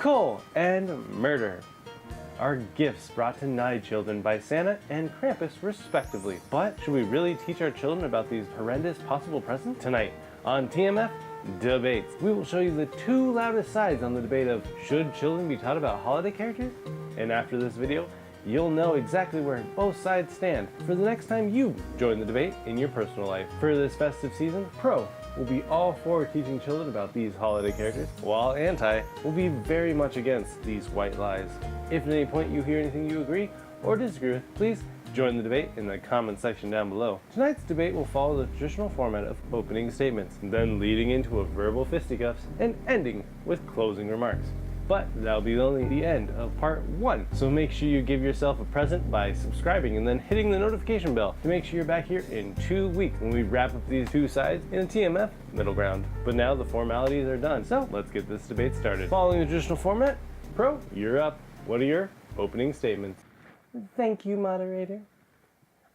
coal, and murder are gifts brought to nigh children by Santa and Krampus respectively. But should we really teach our children about these horrendous possible presents? Tonight on TMF Debates, we will show you the two loudest sides on the debate of should children be taught about holiday characters? And after this video, you'll know exactly where both sides stand for the next time you join the debate in your personal life. For this festive season, Pro will be all for teaching children about these holiday characters, while Anti will be very much against these white lies. If at any point you hear anything you agree or disagree with, please join the debate in the comment section down below. Tonight's debate will follow the traditional format of opening statements, then leading into a verbal fisticuffs, and ending with closing remarks. But that'll be only the end of part 1. So make sure you give yourself a present by subscribing and then hitting the notification bell to make sure you're back here in 2 weeks when we wrap up these two sides in a TMF middle ground. But now the formalities are done, so let's get this debate started. Following the traditional format, Pro, you're up. What are your opening statements? Thank you, moderator.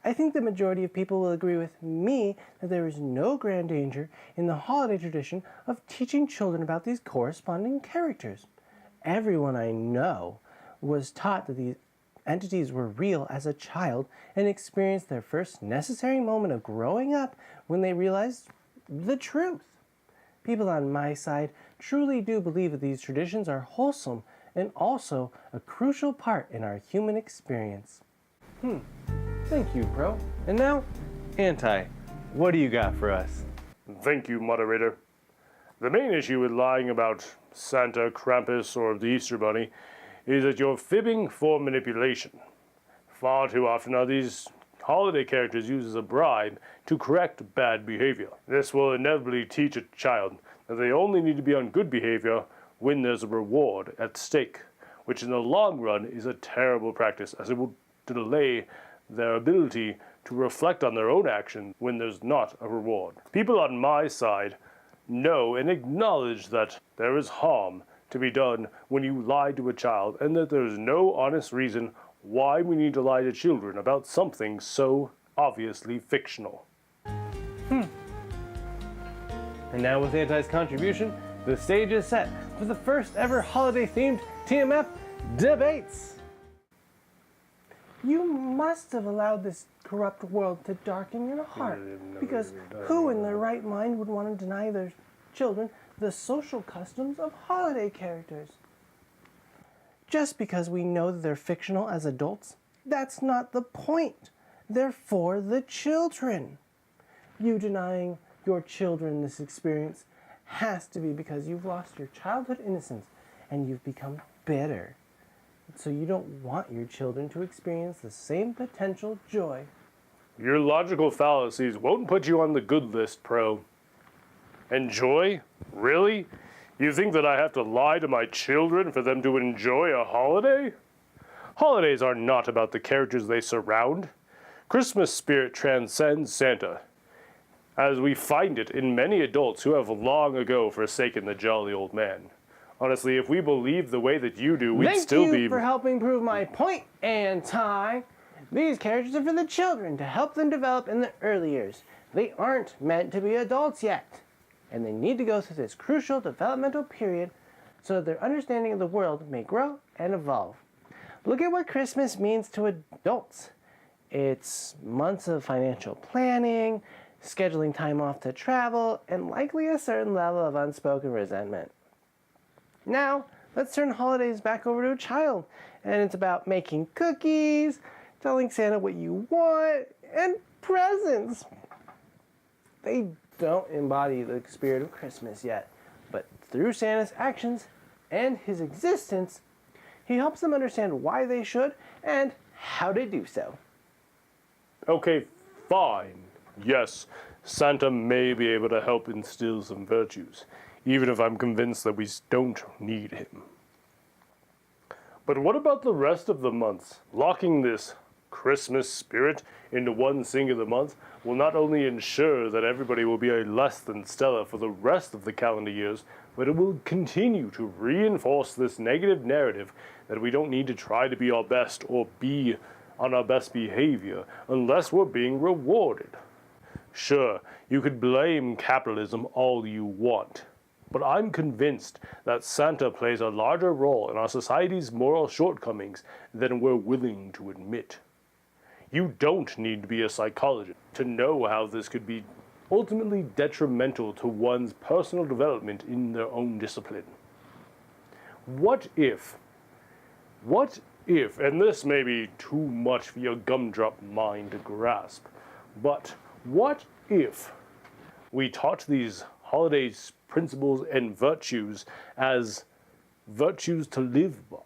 I think the majority of people will agree with me that there is no grand danger in the holiday tradition of teaching children about these corresponding characters. Everyone I know was taught that these entities were real as a child and experienced their first necessary moment of growing up when they realized the truth. People on my side truly do believe that these traditions are wholesome and also a crucial part in our human experience. Thank you, Pro. And now, Anti, what do you got for us? Thank you, moderator. The main issue with lying about Santa, Krampus, or the Easter Bunny is that you're fibbing for manipulation. Far too often are these holiday characters used as a bribe to correct bad behavior. This will inevitably teach a child that they only need to be on good behavior when there's a reward at stake, which in the long run is a terrible practice as it will delay their ability to reflect on their own actions when there's not a reward. People on my side know and acknowledge that there is harm to be done when you lie to a child and that there is no honest reason why we need to lie to children about something so obviously fictional. And now with Anti's contribution, the stage is set for the first ever holiday-themed TMF Debates. You must have allowed this corrupt world to darken your heart, because who in their right mind would want to deny their children the social customs of holiday characters? Just because we know that they're fictional as adults, that's not the point. They're for the children. You denying your children this experience has to be because you've lost your childhood innocence and you've become bitter. So you don't want your children to experience the same potential joy. Your logical fallacies won't put you on the good list, Pro. And joy? Really? You think that I have to lie to my children for them to enjoy a holiday? Holidays are not about the characters they surround. Christmas spirit transcends Santa, as we find it in many adults who have long ago forsaken the jolly old man. Honestly, if we believed the way that you do, we'd still be... Thank you for helping prove my point, Anti. These characters are for the children to help them develop in the early years. They aren't meant to be adults yet, and they need to go through this crucial developmental period so that their understanding of the world may grow and evolve. Look at what Christmas means to adults. It's months of financial planning, scheduling time off to travel, and likely a certain level of unspoken resentment. Now, let's turn holidays back over to a child, and it's about making cookies, telling Santa what you want, and presents. They don't embody the spirit of Christmas yet, but through Santa's actions and his existence, he helps them understand why they should and how to do so. Okay, fine. Yes, Santa may be able to help instill some virtues, even if I'm convinced that we don't need him. But what about the rest of the months? Locking this Christmas spirit into one singular month will not only ensure that everybody will be a less than stellar for the rest of the calendar years, but it will continue to reinforce this negative narrative that we don't need to try to be our best or be on our best behavior unless we're being rewarded. Sure, you could blame capitalism all you want, but I'm convinced that Santa plays a larger role in our society's moral shortcomings than we're willing to admit. You don't need to be a psychologist to know how this could be ultimately detrimental to one's personal development in their own discipline. What if, and this may be too much for your gumdrop mind to grasp, but what if we taught these holidays principles and virtues as virtues to live by,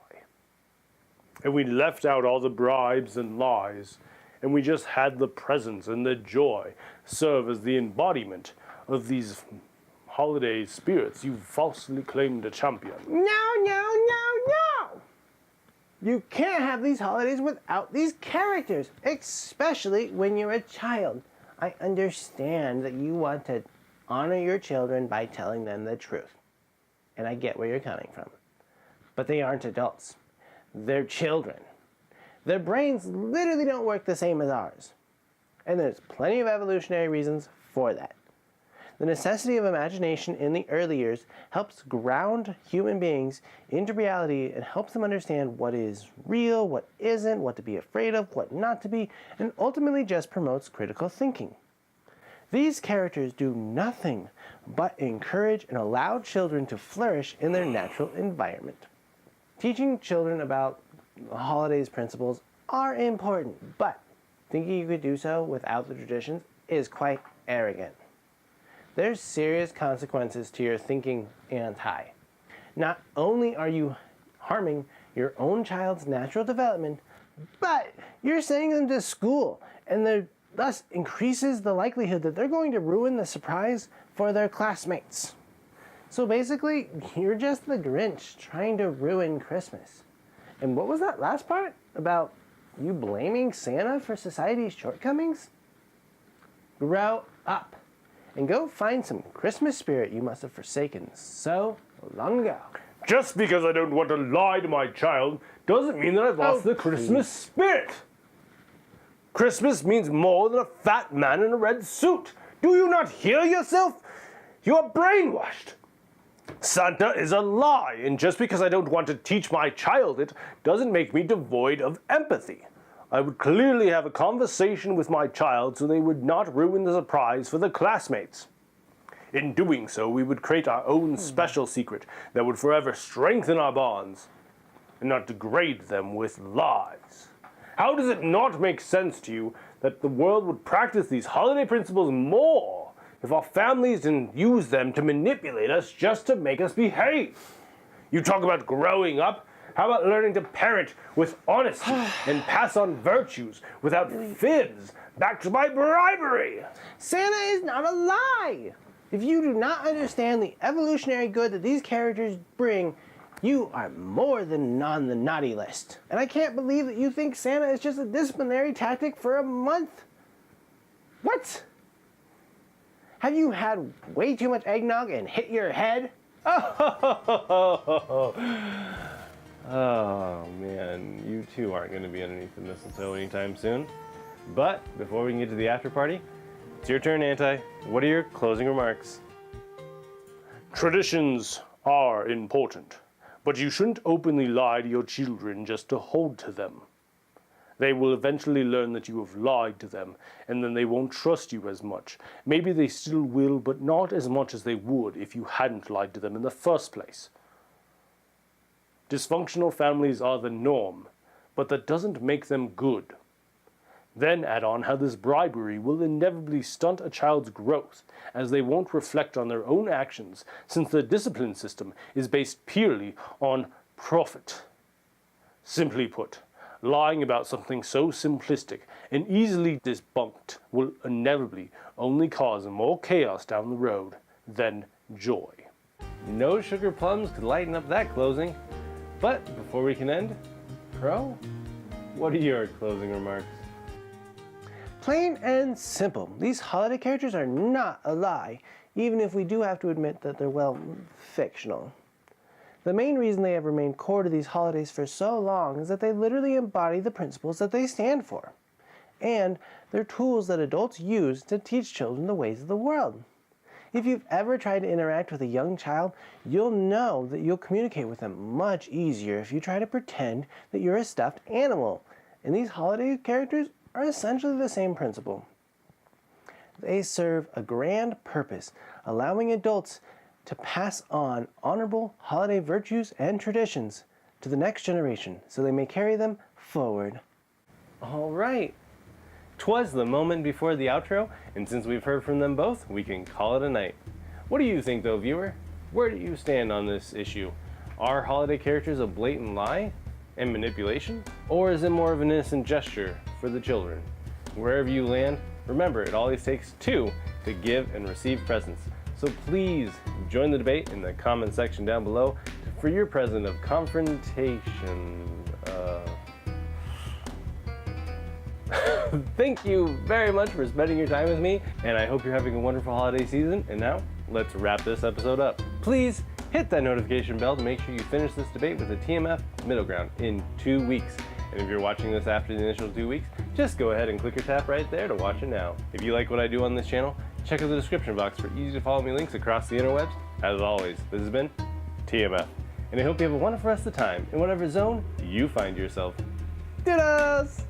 and we left out all the bribes and lies, and we just had the presence and the joy serve as the embodiment of these holiday spirits you falsely claim to champion? No, no, no, no! You can't have these holidays without these characters, especially when you're a child. I understand that you want to honor your children by telling them the truth. And I get where you're coming from. But they aren't adults. They're children. Their brains literally don't work the same as ours. And there's plenty of evolutionary reasons for that. The necessity of imagination in the early years helps ground human beings into reality and helps them understand what is real, what isn't, what to be afraid of, what not to be, and ultimately just promotes critical thinking. These characters do nothing but encourage and allow children to flourish in their natural environment. Teaching children about the holidays principles are important, but thinking you could do so without the traditions is quite arrogant. There's serious consequences to your thinking anti. Not only are you harming your own child's natural development, but you're sending them to school, and thus increases the likelihood that they're going to ruin the surprise for their classmates. So basically, you're just the Grinch trying to ruin Christmas. And what was that last part about you blaming Santa for society's shortcomings? Grow up and go find some Christmas spirit you must have forsaken so long ago. Just because I don't want to lie to my child doesn't mean that I've lost the Christmas spirit. Christmas means more than a fat man in a red suit. Do you not hear yourself? You are brainwashed. Santa is a lie, and just because I don't want to teach my child it doesn't make me devoid of empathy. I would clearly have a conversation with my child so they would not ruin the surprise for the classmates. In doing so, we would create our own special secret that would forever strengthen our bonds and not degrade them with lies. How does it not make sense to you that the world would practice these holiday principles more if our families didn't use them to manipulate us just to make us behave? You talk about growing up. How about learning to parent with honesty and pass on virtues without fibs backed by bribery? Santa is not a lie! If you do not understand the evolutionary good that these characters bring, you are more than on the naughty list. And I can't believe that you think Santa is just a disciplinary tactic for a month. What? Have you had way too much eggnog and hit your head? Oh man, you two aren't going to be underneath the mistletoe anytime soon. But before we can get to the after party, it's your turn, Anti. What are your closing remarks? Traditions are important, but you shouldn't openly lie to your children just to hold to them. They will eventually learn that you have lied to them, and then they won't trust you as much. Maybe they still will, but not as much as they would if you hadn't lied to them in the first place. Dysfunctional families are the norm, but that doesn't make them good. Then add on how this bribery will inevitably stunt a child's growth, as they won't reflect on their own actions, since the discipline system is based purely on profit. Simply put, lying about something so simplistic and easily debunked will inevitably only cause more chaos down the road than joy. No sugar plums could lighten up that closing. But before we can end, Crow, what are your closing remarks? Plain and simple. These holiday characters are not a lie, even if we do have to admit that they're, well, fictional. The main reason they have remained core to these holidays for so long is that they literally embody the principles that they stand for. And they're tools that adults use to teach children the ways of the world. If you've ever tried to interact with a young child, you'll know that you'll communicate with them much easier if you try to pretend that you're a stuffed animal. And these holiday characters are essentially the same principle. They serve a grand purpose, allowing adults to pass on honorable holiday virtues and traditions to the next generation so they may carry them forward. All right. 'Twas the moment before the outro, and since we've heard from them both, we can call it a night. What do you think though, viewer? Where do you stand on this issue? Are holiday characters a blatant lie and manipulation? Or is it more of an innocent gesture for the children? Wherever you land, remember it always takes two to give and receive presents. So please join the debate in the comment section down below for your present of confrontation. Thank you very much for spending your time with me, and I hope you're having a wonderful holiday season. And now, let's wrap this episode up. Please hit that notification bell to make sure you finish this debate with the TMF middle ground in 2 weeks. And if you're watching this after the initial 2 weeks, just go ahead and click or tap right there to watch it now. If you like what I do on this channel, check out the description box for easy to follow me links across the interwebs. As always, this has been TMF, and I hope you have a wonderful rest of the time in whatever zone you find yourself. Doodles!